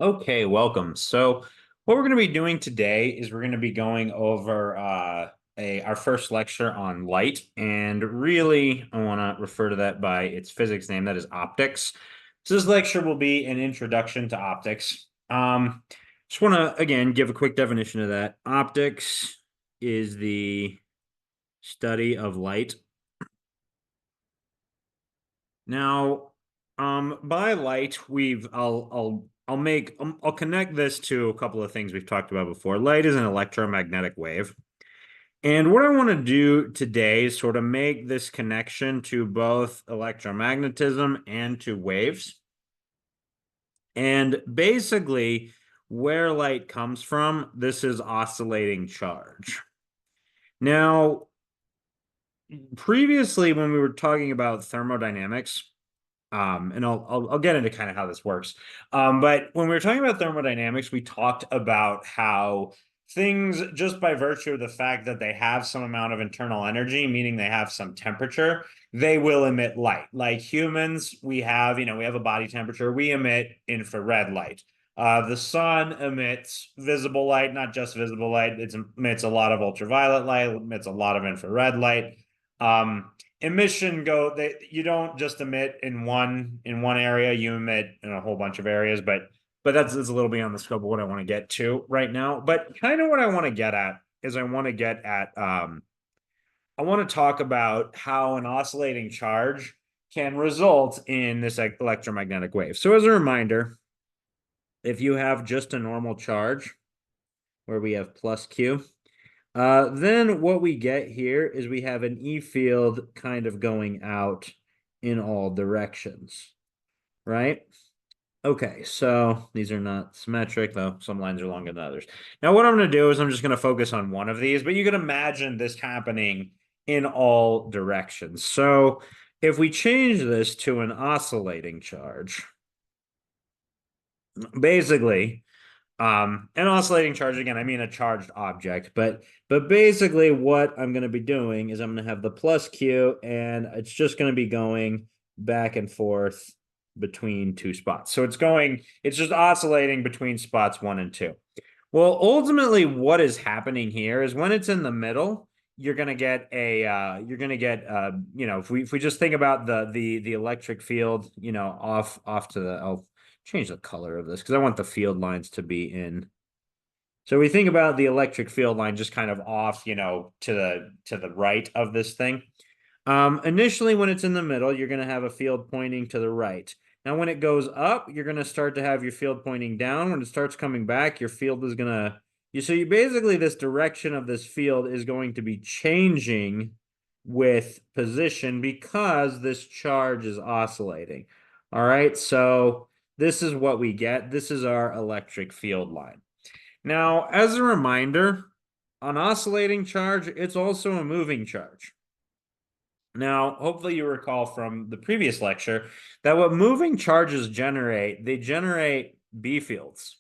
Okay, welcome. So, what we're going to be doing today is we're going to be going over our first lecture on light, and really, I want to refer to that by its physics name, that is optics. So, this lecture will be an introduction to optics. Just want to again give a quick definition of that. Optics is the study of light. Now, by light, I'll connect this to a couple of things we've talked about before. Light is an electromagnetic wave. And what I want to do today is sort of make this connection to both electromagnetism and to waves. And basically, where light comes from, this is oscillating charge. Now, previously, when we were talking about thermodynamics, and I'll get into kind of how this works. But when we were talking about thermodynamics, we talked about how things, just by virtue of the fact that they have some amount of internal energy, meaning they have some temperature, they will emit light. Like humans, we have a body temperature, we emit infrared light. The sun emits visible light, not just visible light. It emits a lot of ultraviolet light, emits a lot of infrared light. Emission you don't just emit in one area, you emit in a whole bunch of areas, but that's a little beyond the scope of what I want to get to right now. But kind of what I want to get at is I want to talk about how an oscillating charge can result in this electromagnetic wave. So as a reminder, if you have just a normal charge where we have plus Q, then what we get here is we have an E field kind of going out in all directions, right? Okay, so these are not symmetric, though some lines are longer than others. Now, what I'm going to do is I'm just going to focus on one of these, but you can imagine this happening in all directions. So if we change this to an oscillating charge, basically, an oscillating charge, again, I mean a charged object, but basically what I'm going to be doing is I'm going to have the plus Q, and it's just going to be going back and forth between two spots. So it's just oscillating between spots 1 and 2. Well, ultimately, what is happening here is when it's in the middle, if we just think about the electric field, off to the, I'll change the color of this because I want the field lines to be in. So we think about the electric field line just kind of off, to the right of this thing. Initially, when it's in the middle, you're going to have a field pointing to the right. Now, when it goes up, you're going to start to have your field pointing down. When it starts coming back, your field is going to, basically, this direction of this field is going to be changing with position because this charge is oscillating. All right, so this is what we get. This is our electric field line. Now, as a reminder, an oscillating charge, it's also a moving charge. Now, hopefully you recall from the previous lecture that what moving charges generate, they generate B fields.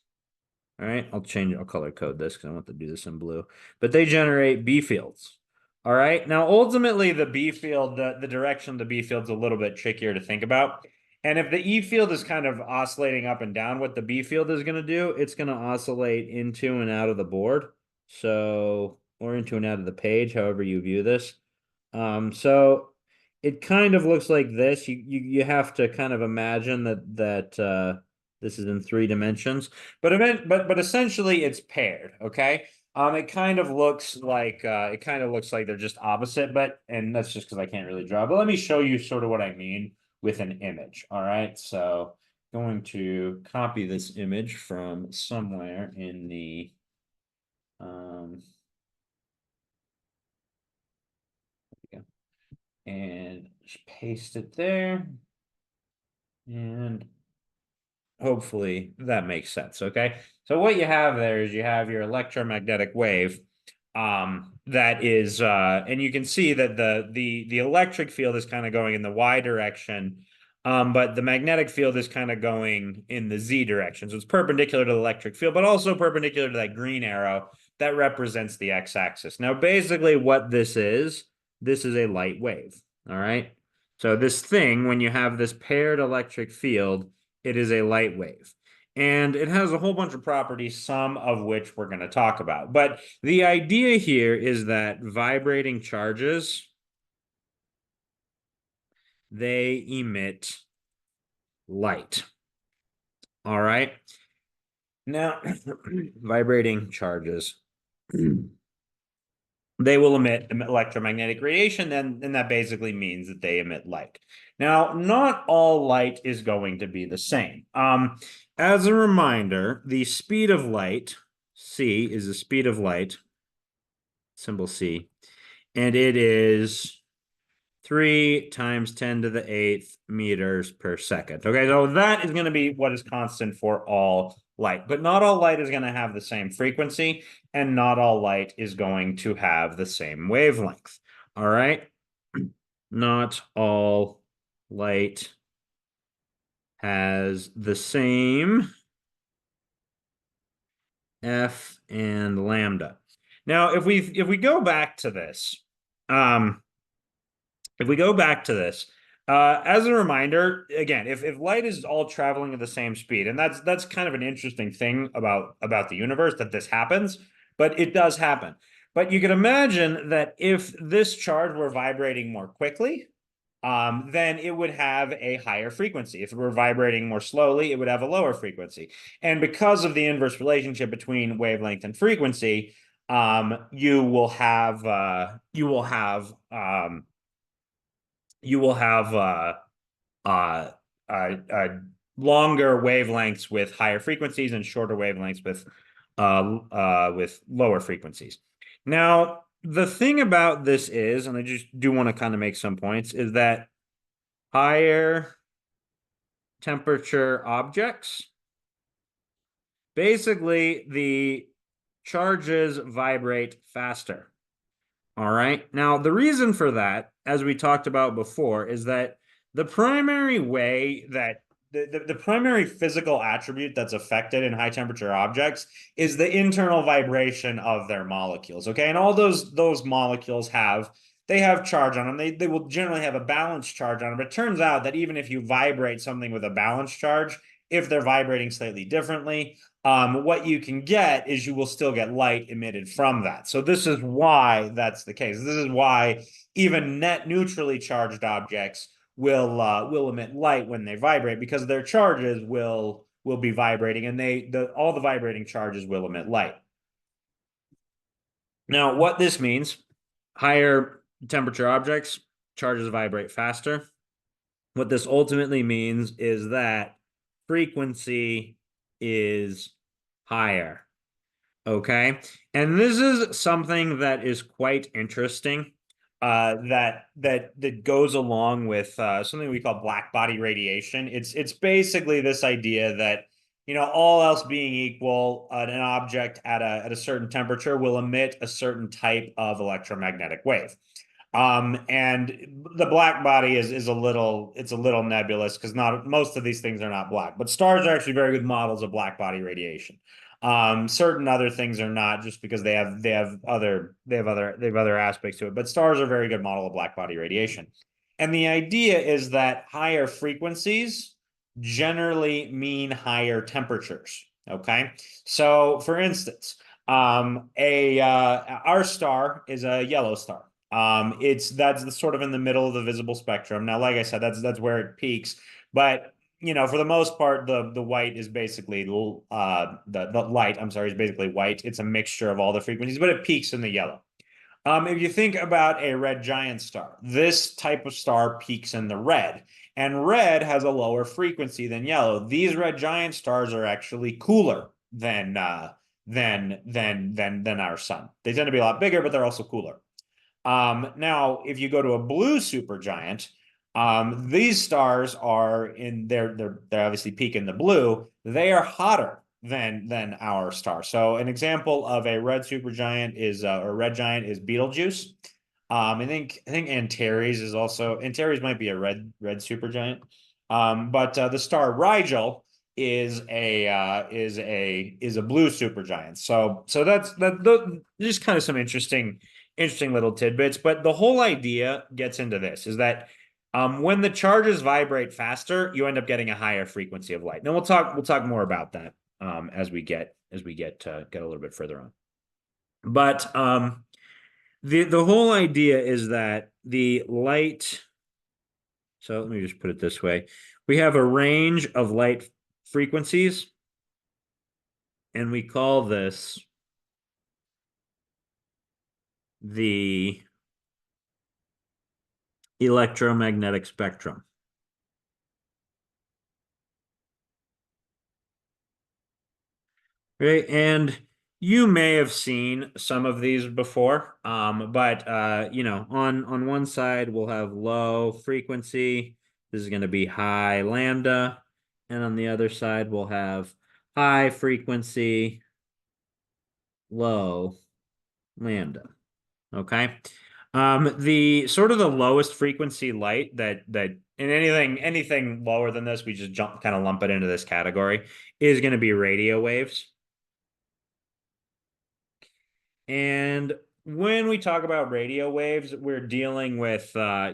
All right, I'll color code this because I want to do this in blue. But they generate B fields. All right. Now, ultimately, the B field, the direction of the B field is a little bit trickier to think about. And if the E field is kind of oscillating up and down, what the B field is going to do, it's going to oscillate into and out of the board. So, or into and out of the page, however you view this. So it kind of looks like this. You have to kind of imagine that this is in 3 dimensions, but essentially it's paired. Okay. It kind of looks like they're just opposite, and that's just because I can't really draw. But let me show you sort of what I mean with an image. All right, so going to copy this image from somewhere in the and just paste it there, and hopefully that makes sense. Okay, so what you have there is you have your electromagnetic wave, that is, and you can see that the electric field is kind of going in the Y direction, but the magnetic field is kind of going in the Z direction. So it's perpendicular to the electric field, but also perpendicular to that green arrow that represents the x-axis. Now, basically what this is a light wave. All right. So this thing, when you have this paired electric field, it is a light wave. And it has a whole bunch of properties, some of which we're going to talk about. But the idea here is that vibrating charges, they emit light. All right. Now, vibrating charges, they will emit electromagnetic radiation, and that basically means that they emit light. Now, not all light is going to be the same. As a reminder, the speed of light, c, is the speed of light, symbol c, and it is 3 times 10 to the 8th meters per second. Okay, so that is going to be what is constant for all light, but not all light is going to have the same frequency, and not all light is going to have the same wavelength. All right, not all light has the same f and lambda. Now, if we go back to this, if we go back to this, as a reminder, again, if light is all traveling at the same speed, and that's kind of an interesting thing about the universe, that this happens, but it does happen. But you can imagine that if this charge were vibrating more quickly, then it would have a higher frequency. If it were vibrating more slowly, it would have a lower frequency. And because of the inverse relationship between wavelength and frequency, you will have uh, longer wavelengths with higher frequencies and shorter wavelengths with lower frequencies. Now, the thing about this is, and I just do want to kind of make some points, is that higher temperature objects, basically the charges vibrate faster. All right. Now, the reason for that, as we talked about before, is that the primary way that the primary physical attribute that's affected in high temperature objects is the internal vibration of their molecules. Okay. And all those molecules have charge on them. They will generally have a balanced charge on them. But it turns out that even if you vibrate something with a balanced charge, if they're vibrating slightly differently, what you can get is you will still get light emitted from that. So this is why that's the case. This is why even net neutrally charged objects will emit light when they vibrate, because their charges will be vibrating, and all the vibrating charges will emit light. Now, what this means, higher temperature objects, charges vibrate faster. What this ultimately means is that frequency is higher. Okay. And this is something that is quite interesting. That goes along with something we call black body radiation. It's basically this idea that, all else being equal, an object at a certain temperature will emit a certain type of electromagnetic wave. And the black body is a little nebulous, because not most of these things are not black, but stars are actually very good models of black body radiation. Certain other things are not, just because they have other aspects to it, but stars are a very good model of black body radiation. And the idea is that higher frequencies generally mean higher temperatures. Okay. So for instance, our star is a yellow star. That's sort of in the middle of the visible spectrum. Now, like I said, that's where it peaks. But for the most part, the white is basically the light. I'm sorry, is basically white. It's a mixture of all the frequencies, but it peaks in the yellow. If you think about a red giant star, this type of star peaks in the red, and red has a lower frequency than yellow. These red giant stars are actually cooler than our sun. They tend to be a lot bigger, but they're also cooler. Now, if you go to a blue supergiant, these stars are they're obviously peak in the blue. They are hotter than our star. So an example of a red supergiant is or red giant is Betelgeuse. I think Antares is also, Antares might be a red supergiant. But the star Rigel is a blue supergiant. So that's just kind of some interesting little tidbits. But the whole idea gets into this, is that When the charges vibrate faster, you end up getting a higher frequency of light. Now we'll talk more about that as we get get a little bit further on. But the whole idea is that the light. So let me just put it this way: we have a range of light frequencies, and we call this the electromagnetic spectrum. Right. And you may have seen some of these before. But on one side we'll have low frequency. This is going to be high lambda. And on the other side we'll have high frequency, low lambda. Okay. The sort of the lowest frequency light that in anything lower than this, we just kind of lump it into this category, is going to be radio waves. And when we talk about radio waves, we're dealing with a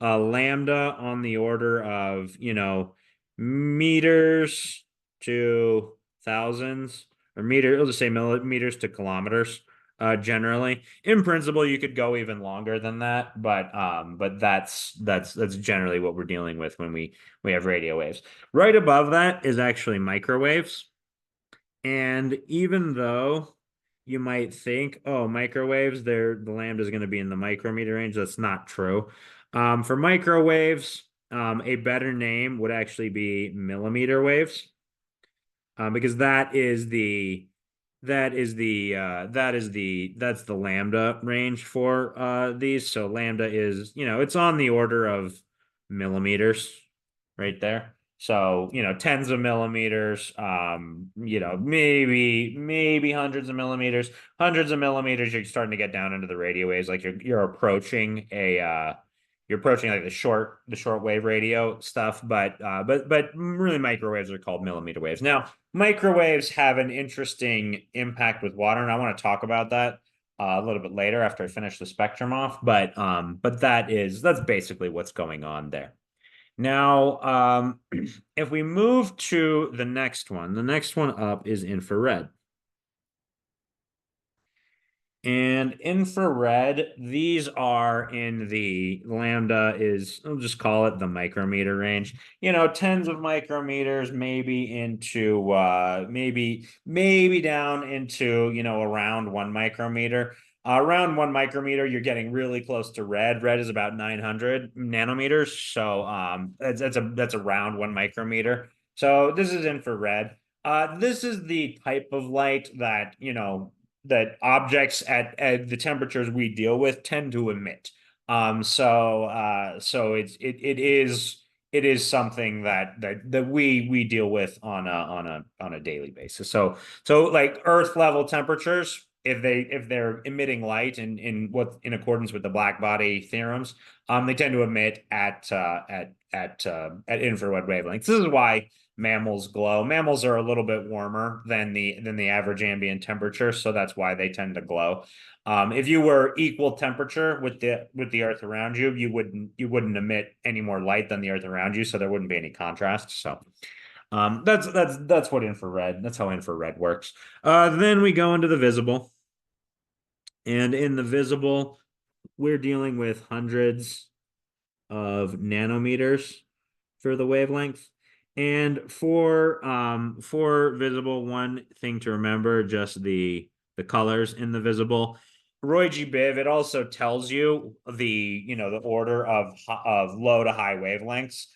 lambda on the order of, meters to thousands, or we'll just say millimeters to kilometers. Generally, in principle, you could go even longer than that, but that's generally what we're dealing with when we have radio waves. Right above that is actually microwaves, and even though you might think, oh, microwaves, the lambda is going to be in the micrometer range. That's not true. For microwaves, a better name would actually be millimeter waves, because that's the lambda range for these. So lambda is, it's on the order of millimeters right there. So, tens of millimeters, maybe hundreds of millimeters. Hundreds of millimeters, you're starting to get down into the radio waves. Like you're approaching like the short wave radio stuff, but really microwaves are called millimeter waves. Now, microwaves have an interesting impact with water, and I want to talk about that a little bit later after I finish the spectrum off. But that's basically what's going on there. Now, if we move to the next one up is infrared. And infrared, these are in the lambda is, I'll just call it the micrometer range. Tens of micrometers, maybe into maybe down into, around 1 micrometer. Around 1 micrometer, you're getting really close to red. Red is about 900 nanometers. So that's around 1 micrometer. So this is infrared. This is the type of light that, that objects at the temperatures we deal with tend to emit. So it is something that we deal with on a daily basis. So like Earth level temperatures, if they're emitting light in accordance with the black body theorems, they tend to emit at infrared wavelengths. This is why mammals glow. Mammals are a little bit warmer than the average ambient temperature, so that's why they tend to glow. If you were equal temperature with the Earth around you, you wouldn't emit any more light than the Earth around you, so there wouldn't be any contrast. So that's what infrared. That's how infrared works. Then we go into the visible, and in the visible, we're dealing with hundreds of nanometers for the wavelength. And for visible, one thing to remember, just the colors in the visible. Roy G. Biv, it also tells you the order of low to high wavelengths.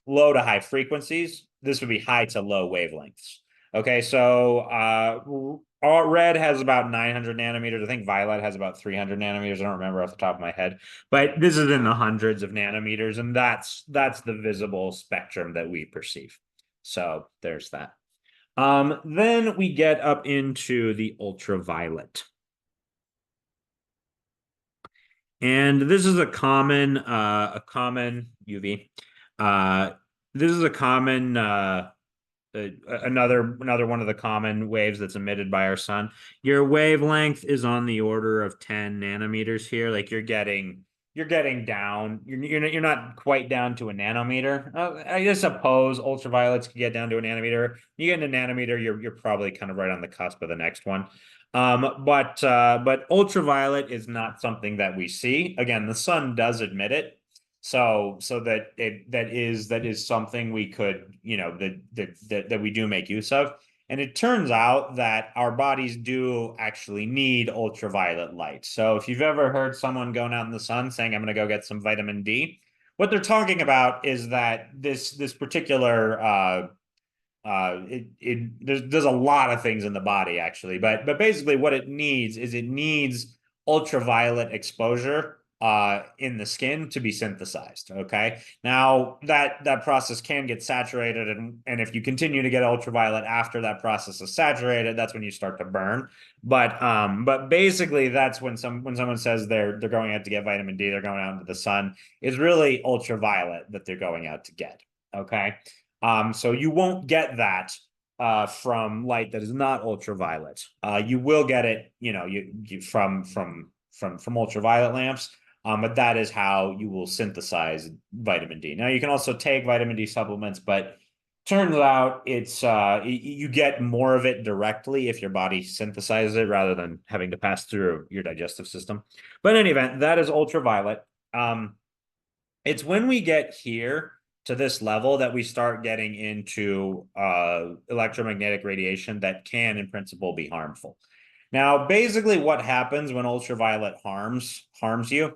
Low to high frequencies. This would be high to low wavelengths. Okay, so red has about 900 nanometers. I think violet has about 300 nanometers. I don't remember off the top of my head, but this is in the hundreds of nanometers, and that's the visible spectrum that we perceive. So there's that. Then we get up into the ultraviolet. And this is a common UV. This is a common another one of the common waves that's emitted by our sun. Your wavelength is on the order of 10 nanometers here. Like you're getting you're getting down. You're not quite down to a nanometer. I suppose ultraviolets can get down to a nanometer. You get into nanometer, you're probably kind of right on the cusp of the next one. But ultraviolet is not something that we see. Again, the sun does admit it. So that is something we could, that we do make use of. And it turns out that our bodies do actually need ultraviolet light. So if you've ever heard someone going out in the sun saying, I'm going to go get some vitamin D, what they're talking about is that this particular there's a lot of things in the body actually, but basically what it needs is it needs ultraviolet exposure in the skin to be synthesized. Okay, now that process can get saturated, and if you continue to get ultraviolet after that process is saturated, that's when you start to burn. But basically that's when someone says they're going out to get vitamin D, they're going out into the sun, is really ultraviolet that they're going out to get. Okay. So you won't get that from light that is not ultraviolet. You will get it, from ultraviolet lamps. But that is how you will synthesize vitamin D. Now you can also take vitamin D supplements, but turns out it's you get more of it directly if your body synthesizes it rather than having to pass through your digestive system. But in any event, that is ultraviolet. It's when we get here to this level that we start getting into electromagnetic radiation that can, in principle, be harmful. Now, basically, what happens when ultraviolet harms you?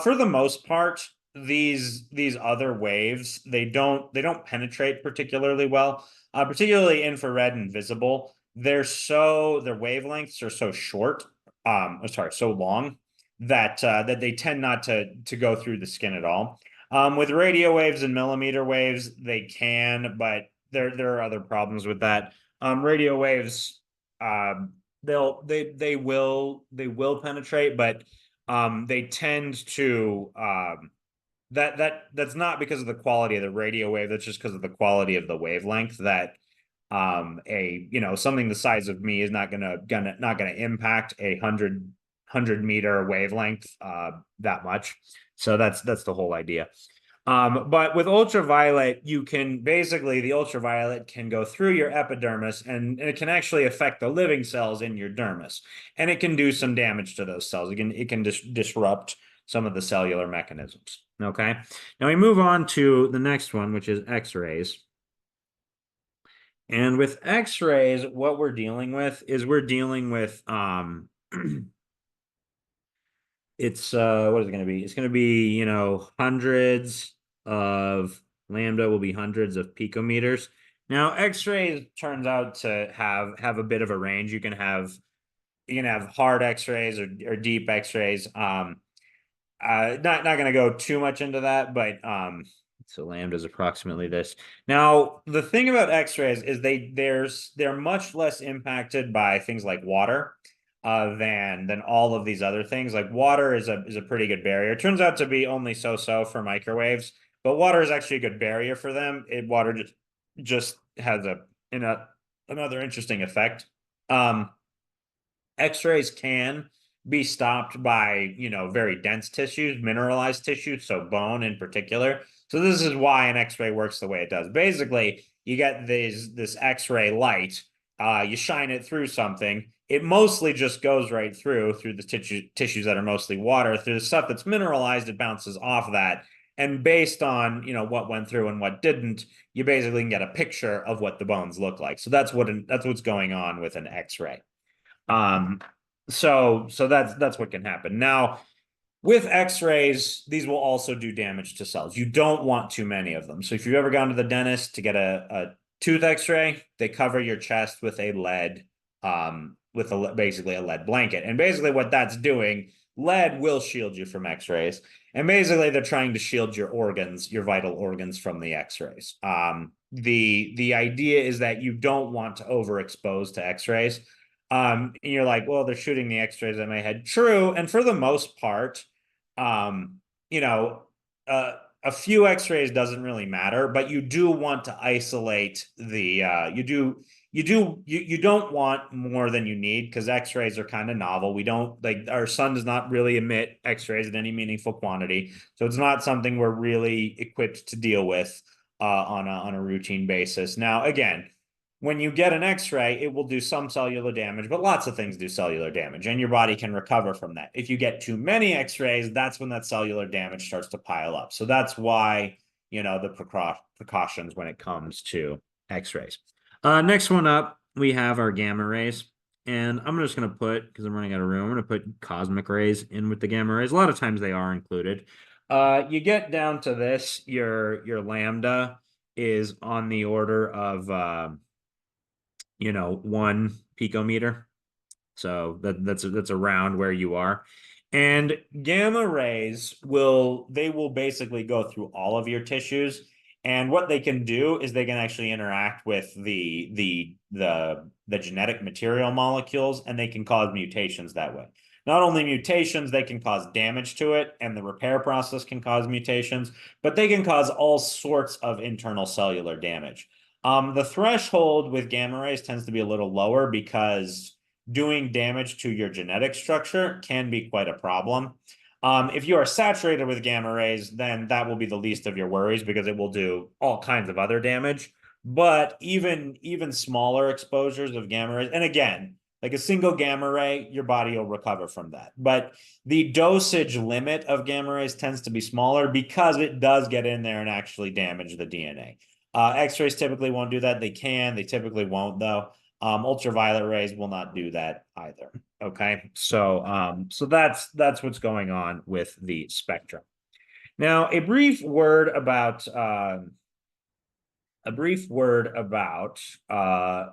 For the most part, these other waves they don't penetrate particularly well, particularly infrared and visible. Their wavelengths are so short, so long that they tend not to go through the skin at all. With radio waves and millimeter waves, they can, but there are other problems with that. Radio waves, they will penetrate, but they tend to that's not because of the quality of the radio wave. That's just because of the quality of the wavelength. That something the size of me is not gonna impact a 100 meter wavelength that much. So that's the whole idea. But with ultraviolet, the ultraviolet can go through your epidermis and it can actually affect the living cells in your dermis. And it can do some damage to those cells. It can disrupt some of the cellular mechanisms. Okay. Now we move on to the next one, which is X-rays. And with X-rays, what we're dealing with is it's what is it going to be? It's going to be, hundreds of lambda will be hundreds of picometers. Now, X-rays turns out to have a bit of a range. You can have hard X-rays or deep X-rays. Not going to go too much into that, but so lambda is approximately this. Now, the thing about X-rays is they're much less impacted by things like water than all of these other things. Like water is a pretty good barrier. It turns out to be only so-so for microwaves, but water is actually a good barrier for them. Water just has another interesting effect. X-rays can be stopped by, very dense tissues, mineralized tissues, so bone in particular. So this is why an X-ray works the way it does. Basically, you get this X-ray light, you shine it through something. It mostly just goes right through the tissues that are mostly water. Through the stuff that's mineralized, it bounces off that. And based on, what went through and what didn't, you basically can get a picture of what the bones look like. So that's what's going on with an X-ray. So that's what can happen. Now, with X-rays, these will also do damage to cells. You don't want too many of them. So if you've ever gone to the dentist to get a tooth X-ray, they cover your chest with a lead, basically a lead blanket. And basically what that's doing, lead will shield you from X-rays. And basically they're trying to shield your organs, your vital organs from the X-rays. The idea is that you don't want to overexpose to X-rays. And you're like, well, they're shooting the X-rays at my head. True. And for the most part, a few X-rays doesn't really matter, but you do want to isolate you don't want more than you need because X-rays are kind of novel. We don't like our sun does not really emit X-rays in any meaningful quantity, so it's not something we're really equipped to deal with on a routine basis. Now, again, when you get an X-ray, it will do some cellular damage, but lots of things do cellular damage, and your body can recover from that. If you get too many X-rays, that's when that cellular damage starts to pile up. So that's why, the precautions when it comes to X-rays. Next one up, we have our gamma rays. And I'm just going to put, because I'm running out of room, I'm going to put cosmic rays in with the gamma rays. A lot of times they are included. You get down to this, your lambda is on the order of 1 picometer. So that's around where you are. And gamma rays will basically go through all of your tissues. And what they can do is they can actually interact with the genetic material molecules, and they can cause mutations that way. Not only mutations, they can cause damage to it, and the repair process can cause mutations, but they can cause all sorts of internal cellular damage. The threshold with gamma rays tends to be a little lower because doing damage to your genetic structure can be quite a problem. If you are saturated with gamma rays, then that will be the least of your worries because it will do all kinds of other damage. But even smaller exposures of gamma rays, and again, like a single gamma ray, your body will recover from that. But the dosage limit of gamma rays tends to be smaller because it does get in there and actually damage the DNA. X-rays typically won't do that. They can, they typically won't though. Ultraviolet rays will not do that either. Okay, so that's what's going on with the spectrum. Now, a brief word about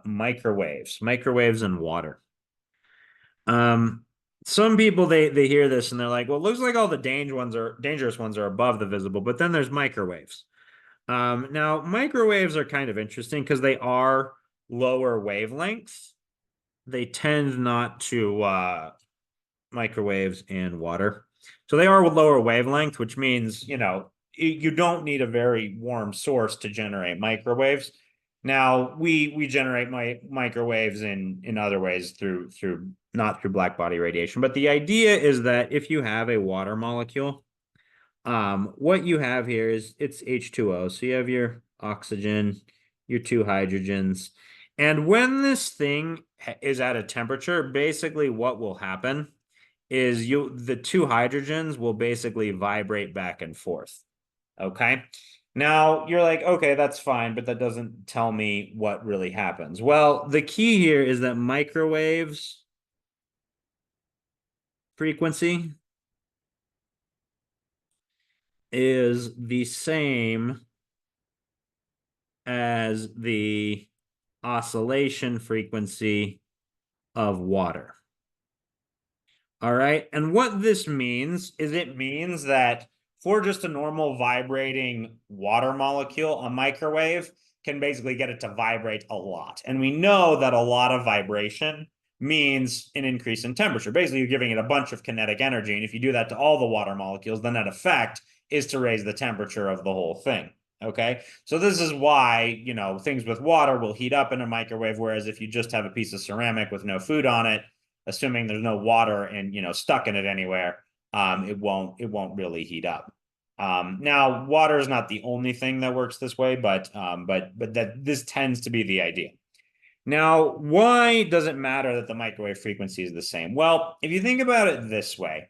microwaves and water. Some people they hear this and they're like, well, it looks like all the dangerous ones are above the visible, but then there's microwaves. Now microwaves are kind of interesting because they are lower wavelengths. They tend not to microwaves and water. So they are lower wavelength, which means, you don't need a very warm source to generate microwaves. Now we generate microwaves in other ways through not through black body radiation. But the idea is that if you have a water molecule, what you have here is it's H2O. So you have your oxygen, your two hydrogens. And when this thing is at a temperature, basically what will happen is the two hydrogens will basically vibrate back and forth. Okay. Now you're like, okay, that's fine, but that doesn't tell me what really happens. Well, the key here is that microwaves frequency is the same as the oscillation frequency of water. All right. And what this means is it means that for just a normal vibrating water molecule, a microwave can basically get it to vibrate a lot. And we know that a lot of vibration means an increase in temperature. Basically, you're giving it a bunch of kinetic energy. And if you do that to all the water molecules, then that effect is to raise the temperature of the whole thing. Okay. So this is why, things with water will heat up in a microwave, whereas if you just have a piece of ceramic with no food on it, assuming there's no water and stuck in it anywhere, it won't really heat up. Now, water is not the only thing that works this way, but that this tends to be the idea. Now, why does it matter that the microwave frequency is the same? Well, if you think about it this way,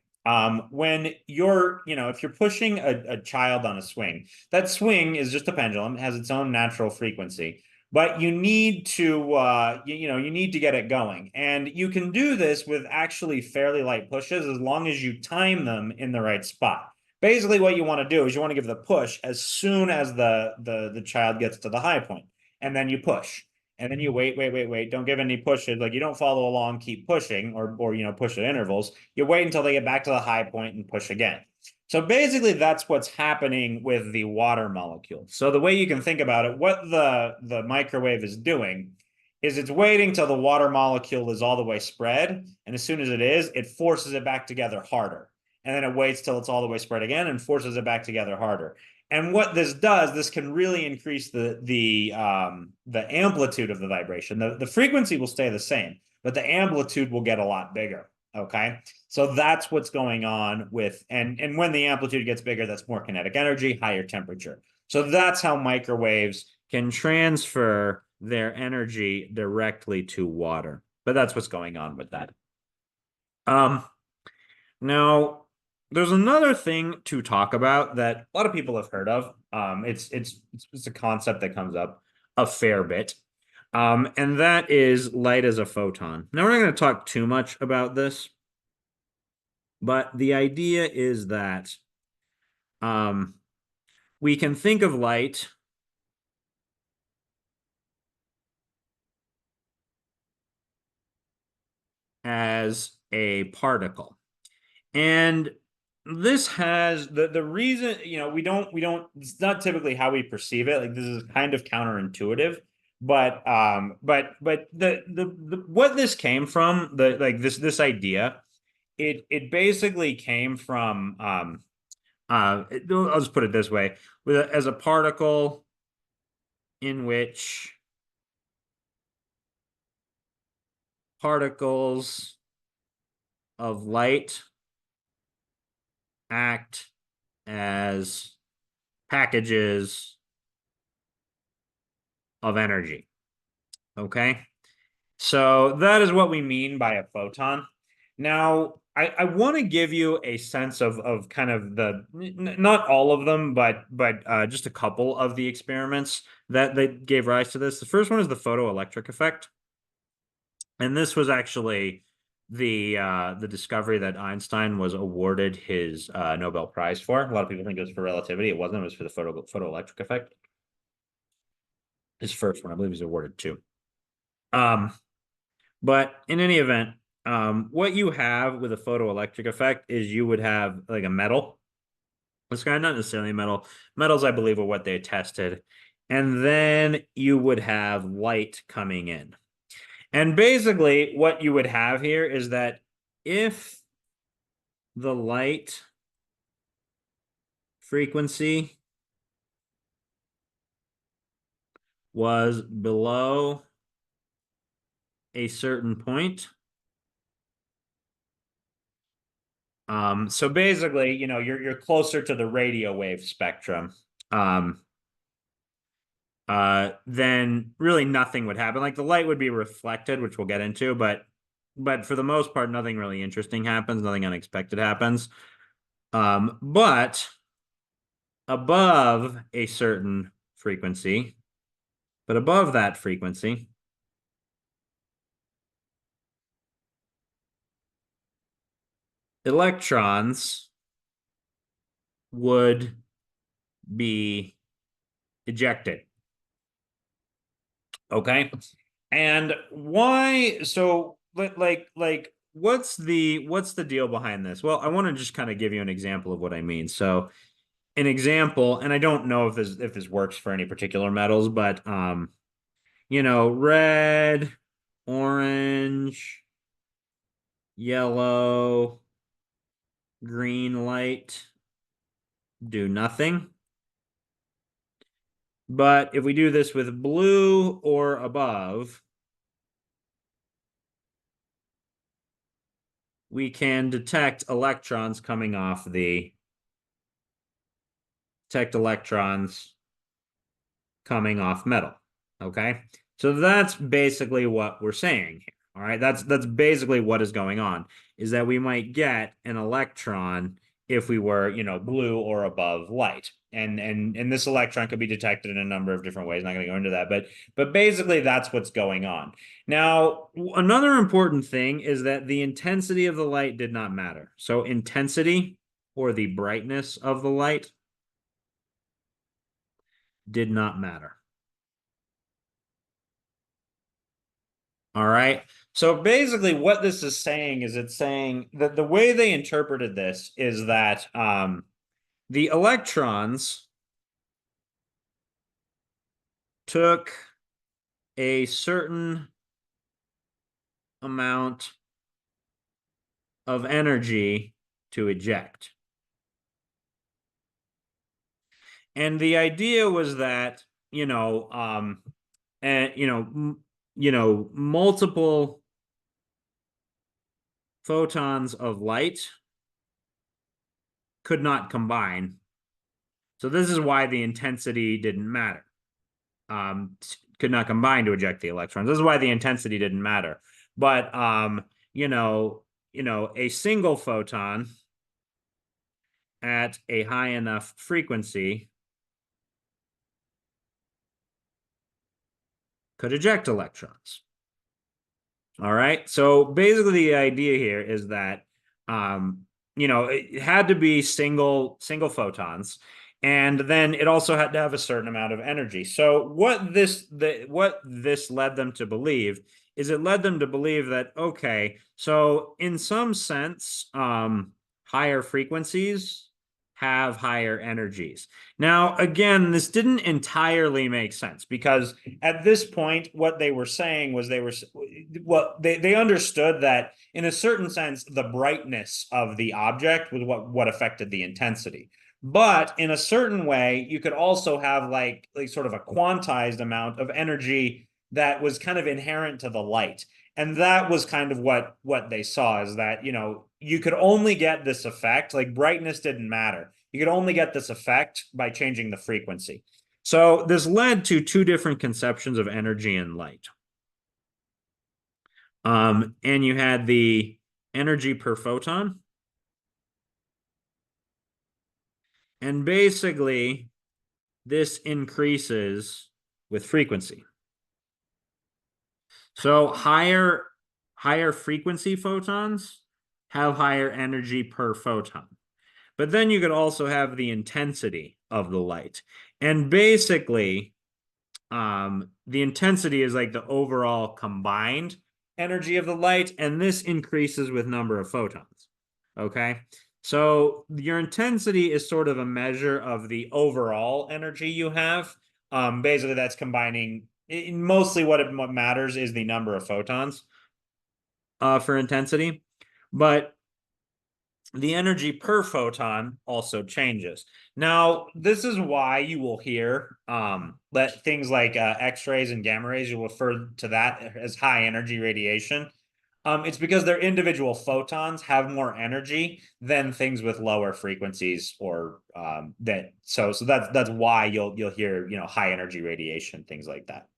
when you're, if you're pushing a child on a swing, that swing is just a pendulum, it has its own natural frequency. But you need to, you need to get it going. And you can do this with actually fairly light pushes as long as you time them in the right spot. Basically, what you want to do is you want to give the push as soon as the child gets to the high point. And then you push. And then you wait. Don't give any pushes. Like you don't follow along, keep pushing or push at intervals. You wait until they get back to the high point and push again. So basically that's what's happening with the water molecule. So the way you can think about it, what the microwave is doing is it's waiting till the water molecule is all the way spread. And as soon as it is, it forces it back together harder. And then it waits till it's all the way spread again and forces it back together harder. And what this does, this can really increase the amplitude of the vibration. The frequency will stay the same, but the amplitude will get a lot bigger. Okay, so that's what's going on with, and when the amplitude gets bigger, that's more kinetic energy, higher temperature. So that's how microwaves can transfer their energy directly to water. But that's what's going on with that. Um, Now, there's another thing to talk about that a lot of people have heard of. It's a concept that comes up a fair bit. And that is light as a photon. Now, we're not going to talk too much about this, but the idea is that um, we can think of light as a particle. And this has the reason, we don't it's not typically how we perceive it. Like, this is kind of counterintuitive, but the what this came from, the like this idea, it basically came from I'll just put it this way, as a particle in which particles of light act as packages of energy. Okay. So that is what we mean by a photon. Now, I want to give you a sense of kind of not all of them, but just a couple of the experiments that gave rise to this. The first one is the photoelectric effect. And this was actually the discovery that Einstein was awarded his Nobel Prize for. A lot of people think it was for relativity. It wasn't. It was for the photoelectric effect. His first one, I believe, he was awarded two. But in any event, what you have with a photoelectric effect is you would have like a metal. This guy, not necessarily metal. Metals, I believe, are what they tested. And then you would have light coming in. And basically, what you would have here is that if the light frequency was below a certain point, so basically, you're closer to the radio wave spectrum, then really nothing would happen. Like, the light would be reflected, which we'll get into, but for the most part, nothing really interesting happens, nothing unexpected happens. But above a certain frequency, but above that frequency, electrons would be ejected. Okay. And why? So, what's the deal behind this? Well, I want to just kind of give you an example of what I mean. So, an example, and I don't know if this works for any particular metals, but red, orange, yellow, green light do nothing. But if we do this with blue or above, we can detect electrons coming off metal. Okay. So that's basically what we're saying here. All right. That's basically what is going on, is that we might get an electron if we were, blue or above light. And this electron could be detected in a number of different ways. I'm not going to go into that, but basically that's what's going on. Now, another important thing is that the intensity of the light did not matter. So intensity, or the brightness of the light, did not matter. All right. So basically, what this is saying is, it's saying that the way they interpreted this is that the electrons took a certain amount of energy to eject. And the idea was that, and multiple photons of light could not combine. So this is why the intensity didn't matter. Could not combine to eject the electrons. This is why the intensity didn't matter. But a single photon at a high enough frequency could eject electrons. All right. So basically the idea here is that it had to be single photons, and then it also had to have a certain amount of energy. So what this led them to believe is it led them to believe that, okay, so in some sense, higher frequencies have higher energies. Now, again, this didn't entirely make sense, because at this point, what they were saying was they understood that in a certain sense, the brightness of the object was what affected the intensity. But in a certain way, you could also have like sort of a quantized amount of energy that was kind of inherent to the light. And that was kind of what they saw, is that, you could only get this effect, like brightness didn't matter. You could only get this effect by changing the frequency. So this led to two different conceptions of energy and light. And you had the energy per photon. And basically, this increases with frequency. So higher frequency photons have higher energy per photon. But then you could also have the intensity of the light. And basically, the intensity is like the overall combined energy of the light, and this increases with number of photons. Okay. So your intensity is sort of a measure of the overall energy you have. Basically, that's combining. Mostly what matters is the number of photons for intensity. But the energy per photon also changes. Now, this is why you will hear that things like X-rays and gamma rays, you refer to that as high energy radiation. It's because their individual photons have more energy than things with lower frequencies, or that. So that's why you'll hear high energy radiation, things like that.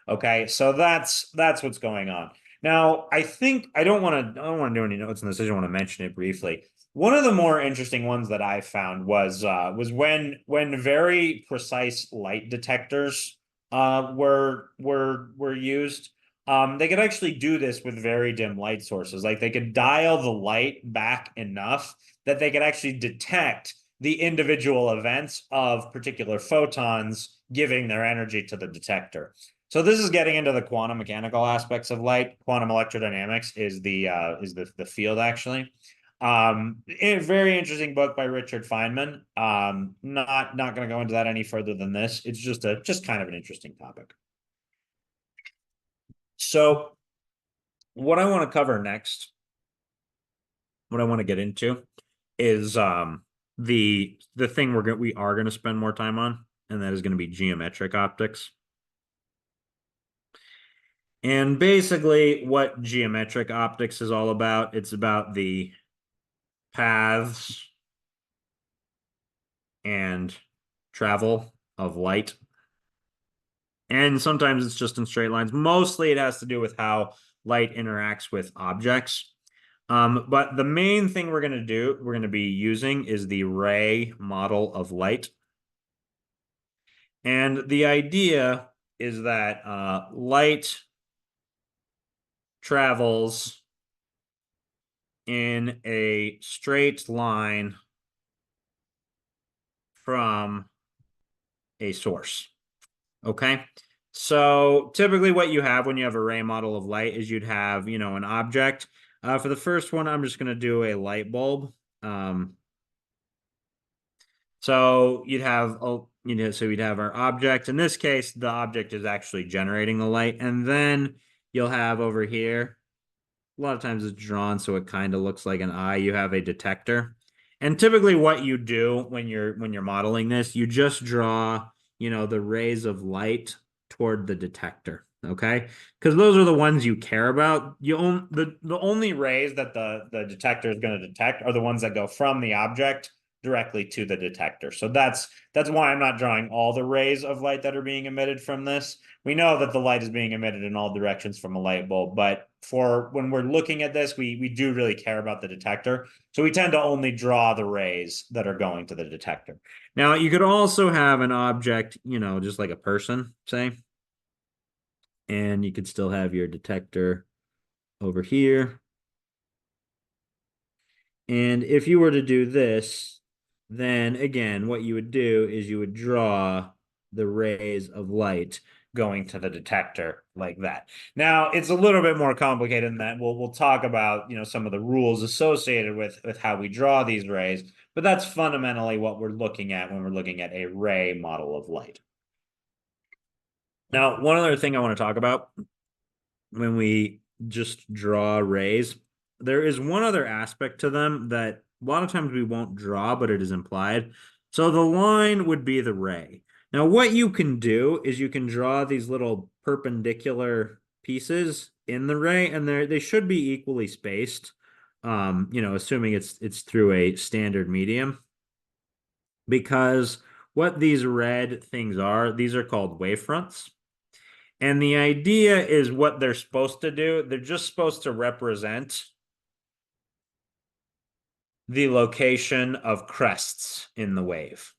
Okay, so that's what's going on. Now, I think I don't want to do any notes on this. I just want to mention it briefly. One of the more interesting ones that I found was when very precise light detectors were used. They could actually do this with very dim light sources. Like they could dial the light back enough that they could actually detect the individual events of particular photons giving their energy to the detector. So this is getting into the quantum mechanical aspects of light. Quantum electrodynamics is the field, actually. A very interesting book by Richard Feynman. Not going to go into that any further than this. It's just kind of an interesting topic. So what I want to cover next, what I want to get into, is the thing we are going to spend more time on, and that is going to be geometric optics. And basically what geometric optics is all about, it's about the paths and travel of light. And sometimes it's just in straight lines. Mostly it has to do with how light interacts with objects. But the main thing we're going to be using is the ray model of light. And the idea is that light travels in a straight line from a source. Okay. So typically what you have when you have a ray model of light is you'd have, an object. For the first one, I'm just going to do a light bulb. So you'd have, so we'd have our object. In this case, the object is actually generating the light. And then you'll have over here, a lot of times it's drawn so it kind of looks like an eye. You have a detector. And typically what you do when you're modeling this, you just draw, the rays of light toward the detector, okay? Because those are the ones you care about. The only rays that the detector is going to detect are the ones that go from the object directly to the detector. So that's why I'm not drawing all the rays of light that are being emitted from this. We know that the light is being emitted in all directions from a light bulb, but for when we're looking at this, we do really care about the detector. So we tend to only draw the rays that are going to the detector. Now, you could also have an object, just like a person, say, and you could still have your detector over here. And if you were to do this, then again, what you would do is you would draw the rays of light going to the detector like that. Now, it's a little bit more complicated than that. We'll talk about, some of the rules associated with how we draw these rays, but that's fundamentally what we're looking at when we're looking at a ray model of light. Now, one other thing I want to talk about when we just draw rays, there is one other aspect to them that a lot of times we won't draw, but it is implied. So the line would be the ray. Now, what you can do is you can draw these little perpendicular pieces in the ray, and they should be equally spaced. Assuming it's through a standard medium, because what these red things are, these are called wavefronts. And the idea is what they're supposed to do. They're just supposed to represent the location of crests in the wave.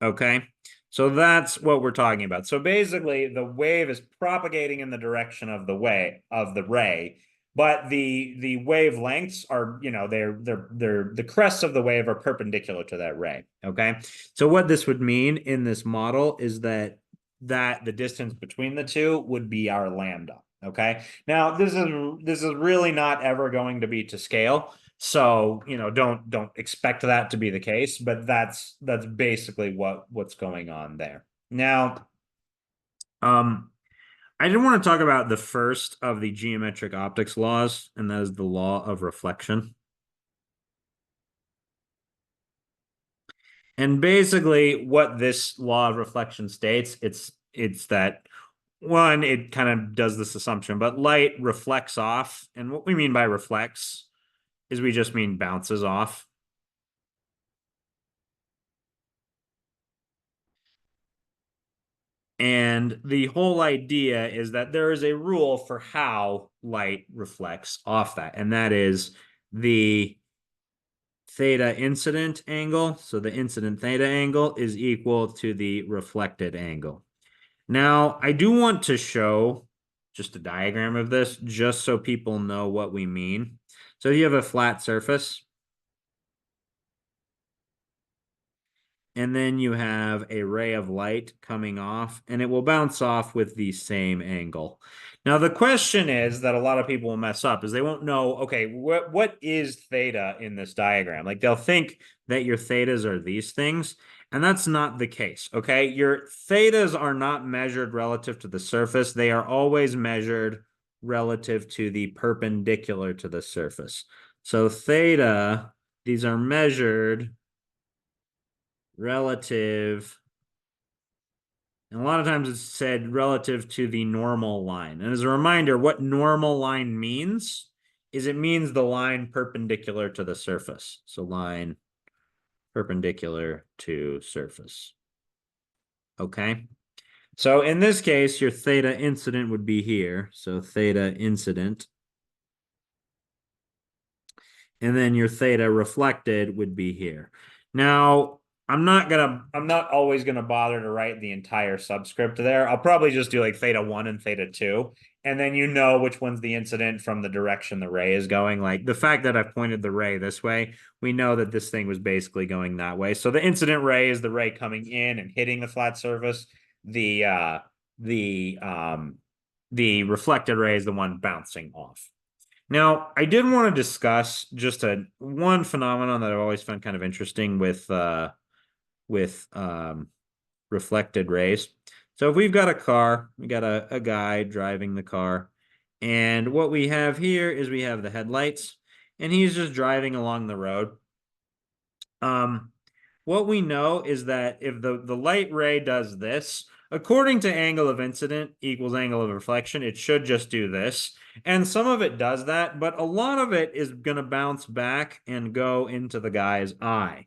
Okay. So that's what we're talking about. So basically the wave is propagating in the direction of the ray, but the wavelengths are, they're the crests of the wave are perpendicular to that ray. Okay. So what this would mean in this model is that the distance between the two would be our lambda. Okay. Now this is really not ever going to be to scale. So, don't expect that to be the case, but that's basically what's going on there. Now, I did want to talk about the first of the geometric optics laws, and that is the law of reflection. And basically what this law of reflection states, it's that one, it kind of does this assumption, but light reflects off, and what we mean by reflects is we just mean bounces off. And the whole idea is that there is a rule for how light reflects off that, and that is the theta incident angle. So the incident theta angle is equal to the reflected angle. Now, I do want to show just a diagram of this, just so people know what we mean. So you have a flat surface, and then you have a ray of light coming off, and it will bounce off with the same angle. Now, the question is that a lot of people will mess up is they won't know, okay, what is theta in this diagram? Like they'll think that your thetas are these things, and that's not the case, okay? Your thetas are not measured relative to the surface. They are always measured relative to the perpendicular to the surface. So theta, these are measured relative, and a lot of times it's said relative to the normal line. And as a reminder, what normal line means is it means the line perpendicular to the surface. So line perpendicular to surface. Okay. So in this case, your theta incident would be here. So theta incident. And then your theta reflected would be here. Now, I'm not always gonna bother to write the entire subscript there. I'll probably just do like theta 1 and theta 2, and then you know which one's the incident from the direction the ray is going. Like the fact that I pointed the ray this way, we know that this thing was basically going that way. So the incident ray is the ray coming in and hitting the flat surface. The the reflected ray is the one bouncing off. Now, I did want to discuss just one phenomenon that I've always found kind of interesting with reflected rays. So if we've got a car, we got a guy driving the car, and what we have here is we have the headlights, and he's just driving along the road. What we know is that if the light ray does this, according to angle of incident equals angle of reflection, it should just do this. And some of it does that, but a lot of it is going to bounce back and go into the guy's eye.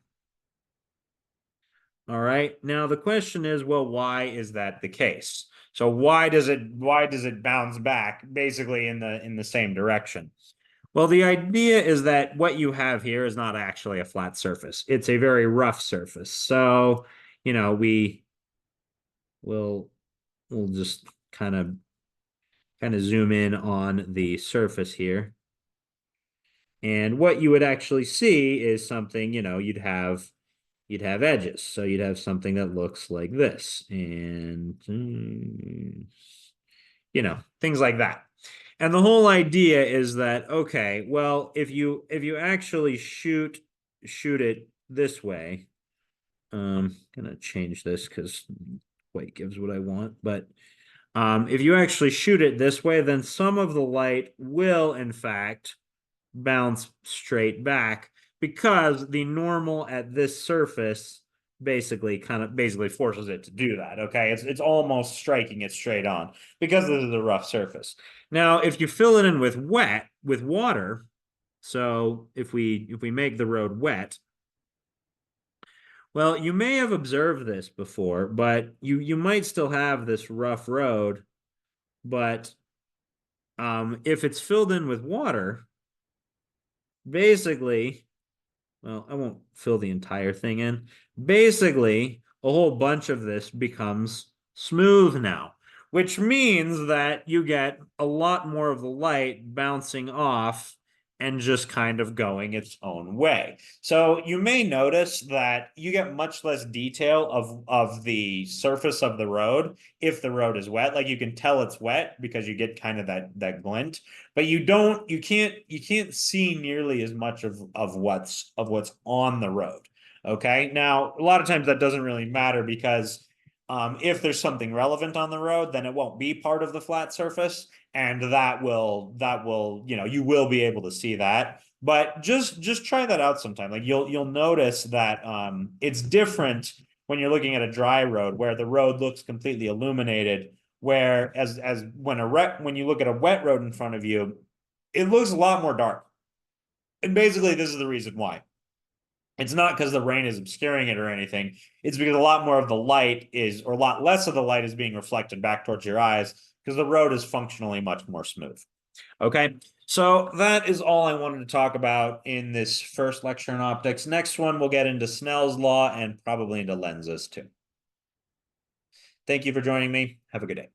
All right. Now the question is, well, why is that the case? So why does it bounce back basically in the same direction? Well, the idea is that what you have here is not actually a flat surface. It's a very rough surface. So, we'll just kind of zoom in on the surface here. And what you would actually see is something, you'd have edges. So you'd have something that looks like this and things like that. And the whole idea is that, okay, well, if you actually shoot it this way, gonna change this because white gives what I want, but if you actually shoot it this way, then some of the light will in fact bounce straight back because the normal at this surface basically forces it to do that. Okay, it's almost striking it straight on because this is a rough surface. Now, if you fill it in with water, so if we make the road wet, well, you may have observed this before, but you might still have this rough road, but if it's filled in with water, basically, well, I won't fill the entire thing in. Basically, a whole bunch of this becomes smooth now, which means that you get a lot more of the light bouncing off and just kind of going its own way. So you may notice that you get much less detail of the surface of the road if the road is wet. Like you can tell it's wet because you get kind of that glint, but you can't see nearly as much of what's on the road. Okay. Now, a lot of times that doesn't really matter because if there's something relevant on the road, then it won't be part of the flat surface, and that will you will be able to see that. But just try that out sometime. Like you'll notice that it's different when you're looking at a dry road where the road looks completely illuminated. Where as when you look at a wet road in front of you, it looks a lot more dark. And basically, this is the reason why. It's not because the rain is obscuring it or anything. It's because a lot more of the light is, or a lot less of the light is being reflected back towards your eyes because the road is functionally much more smooth. Okay, so that is all I wanted to talk about in this first lecture in optics. Next one, we'll get into Snell's law and probably into lenses too. Thank you for joining me. Have a good day.